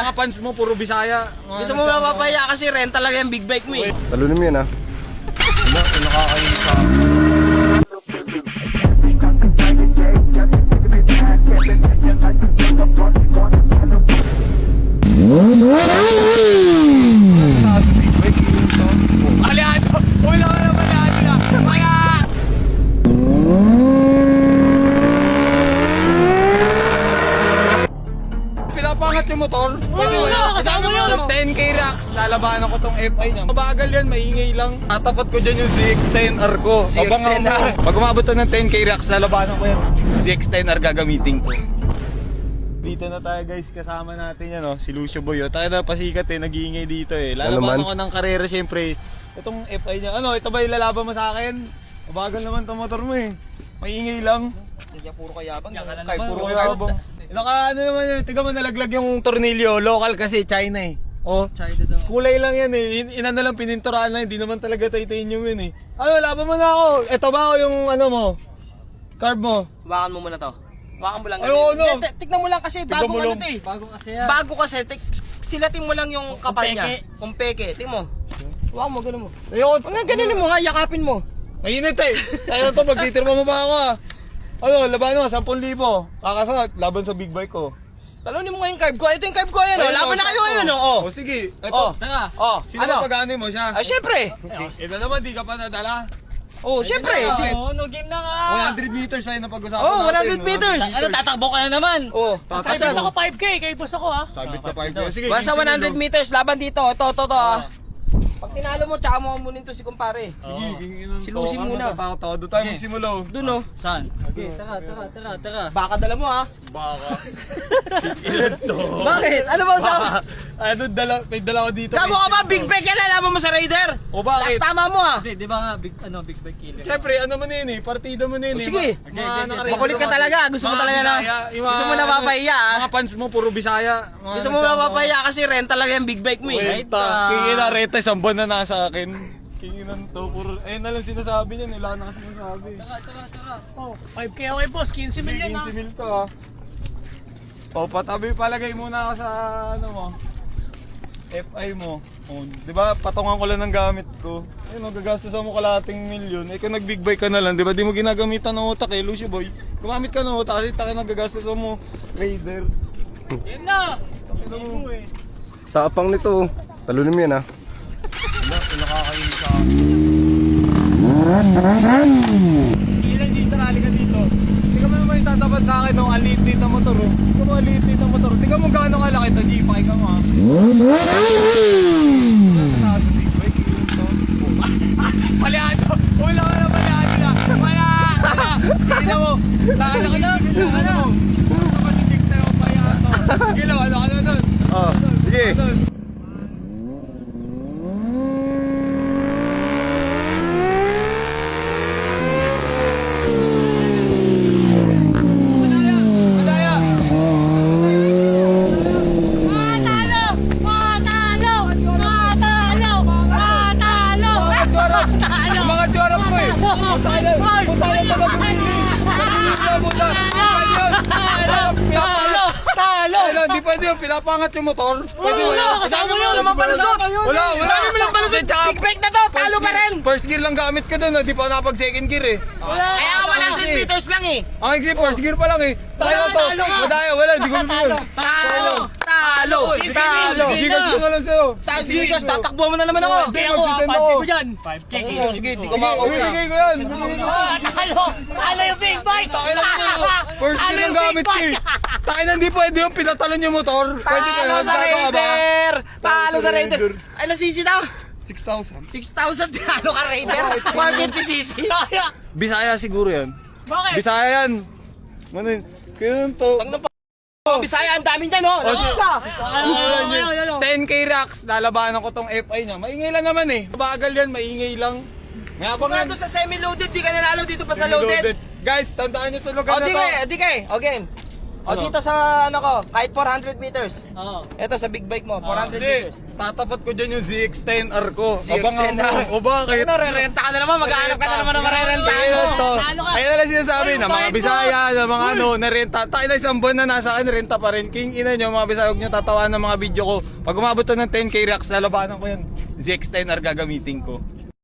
Mga fans mo, puro Bisaya. Gusto mo mapapaya kasi rent talaga yung big bike mo eh. Talunin mo yan ha. Wala, nakakainis sa aliado! Wala ka naman aliado na! Wala! Pinapangat yung motor. Pwede mo na, kasama yun. 10k racks, lalabanan ko tong FI niya. Mabagal yan, maingay lang. Tatapat ko dyan yung ZX-10R ko. ZX-10R. Pag umabot na ng 10k racks, lalabanan ko yan. ZX-10R gagamitin ko. Dito na tayo guys, kasama natin yan si Lucio Boy. Tayo na pasikat nag-iingay dito Lalabanan ko ng karera syempre. Itong FI niya, ito ba yung lalaban mo sa akin? Mabagal naman itong motor mo Maingay lang. Hindi puro kayabang. Puro kayabang. Naman yun, tiga mo nalaglag yung tornilyo, local kasi China China daw. Kulay lang yan Ina na lang pininturaan lang, hindi naman talaga titanium yun laban mo na ako. Ito ba yung mo? Carb mo? Hawakan mo muna to. Hawakan mo lang. Tignan mo lang kasi Tignan bago mo lang. Bago kasi yan. Bago kasi, silatin mo lang yung kapal niya. Kumpeke. Tingnan mo. Hawakan mo, gano'n mo. Ayoko. Ganunin mo nga, yakapin mo. Mainit Tayo to, magtitirma mo ba ako laban mo, 10,000. Kakasat, laban sa big bike ko. Talunin mo nga yung carb ko. Ito yung carb ko, laban na kayo ngayon, sige. Ito. Tanga. Sino pag-ano mo siya? Ay, syempre. Ito naman, di ka pa nadala. Syempre. Game na nga. 100 meters tayo na pag-usapan natin. 100 meters. Tatakbo ka na naman. Tatakbo. Ako 5K, kay boss ako Sabit ka 5 Sige, Basta 100 meters, laban dito. Ito. Pag tinalo mo, tsaka mo amunin to si kumpare. Sige, Si Lucy muna. Natatakot ako. Doon tayo magsimula. Doon Saan? Okay, tara. Baka dala mo Baka. Ilan to? Bakit? Ano ba usapan? May dala ko dito. Gago ka ba? Big bike yan, alaman mo sa Raider. O bakit? Last tama mo Di ba nga, big bike killer? Siyempre, mo na partida mo na Sige. Mga Makulit ka talaga. Gusto mo talaga na. Gusto mo na mapahiya. Mga fans mo, puro Bisaya. Gusto mo mapapahiya kasi rent talaga yung big bike mo Kingina reta, isang buwan na nasa akin. Kinginan to, puro, na lang sinasabi niya, wala na kasi sinasabi. Tsaka. 5K ako kay boss, 15 million 15 mil to patabi, palagay muna ako sa mo. FI mo. Di ba, patungan ko lang ng gamit ko. Gagastos mo kalating milyon. Kung nag-big bike ka na lang, di ba, di mo ginagamitan ng utak Lucio Boy. Gumamit ka ng utak kasi nagagastos mo Raider. Yan na! Tapang nito. Talunin mo yan ha. Nakakainis sa akin. Ilan dito, rally ka dito. Tingnan mo naman yung tatapat sa akin ng alitit na motor. Tingnan mo alitit na motor. Tingnan mo gaano kalaki ito, G-Pack ka mo Paliado! Wala ka na paliado na! Wala! Tingnan mo! Sa akin ako lang! Ano mo? Sa matitig na yung paliado. Sige lang, ano ka na doon? Sige. Mga joram ko Punta na taga bumili. Talo! Di pwede yung pinapangat yung motor. Pwede mo yun. Kasama mo yun naman palusot. Wala. Mo lang palusot. Big bike na to. Talo pa rin. First gear lang gamit ka doon. Di pa napag second gear Kaya 100 meters lang Ang exit first gear pa lang Tayo to. Wala. Di ko naman. Talo. Gigas ko na lang sa'yo. Gigas, tatakbo mo na naman ako. Hindi ako, 5K ko dyan. 5K. Sige, di ko makakawin. Bibigay ko yan. Talo yung big bike! First gear lang gamit ko Tayo na hindi pwede yung pinatalon yung motor. Pwede ka Talo sa Raider. Talo sa Raider. Ay, nasisi daw. 6,000. 6,000 talo ka Raider. 150cc. Bisaya siguro yan. Bakit? Bisaya yan. Kaya to. Bisaya, ang dami niyan, no? Ano? 10k racks, lalabanan ko tong FI niya. Maingay lang naman Bagal yan, maingay lang. Kung nga doon sa semi-loaded, di ka nanalo dito pa sa loaded. Guys, tandaan nyo itong lugar na to. Di kay. Again. O dito sa ano ko, kahit 400 meters. Oo. Ito sa big bike mo, 400 Hindi, meters. tatapat ko dyan yung ZX-10R ko. ZX-10R. O bakit? Ano, re-renta ka na naman, mag-aanap ka na naman ng marerentahan mo. Ito. Ano ka? Kaya nalang sinasabi na mga Bisaya, na mga ano, narenta. Tayo na isang buwan na nasa akin, renta pa rin. King ina nyo, mga Bisaya, huwag nyo tatawan ng mga video ko. Pag umabot to ng 10k reacts, lalabanan ko yan. ZX-10R gagamitin ko.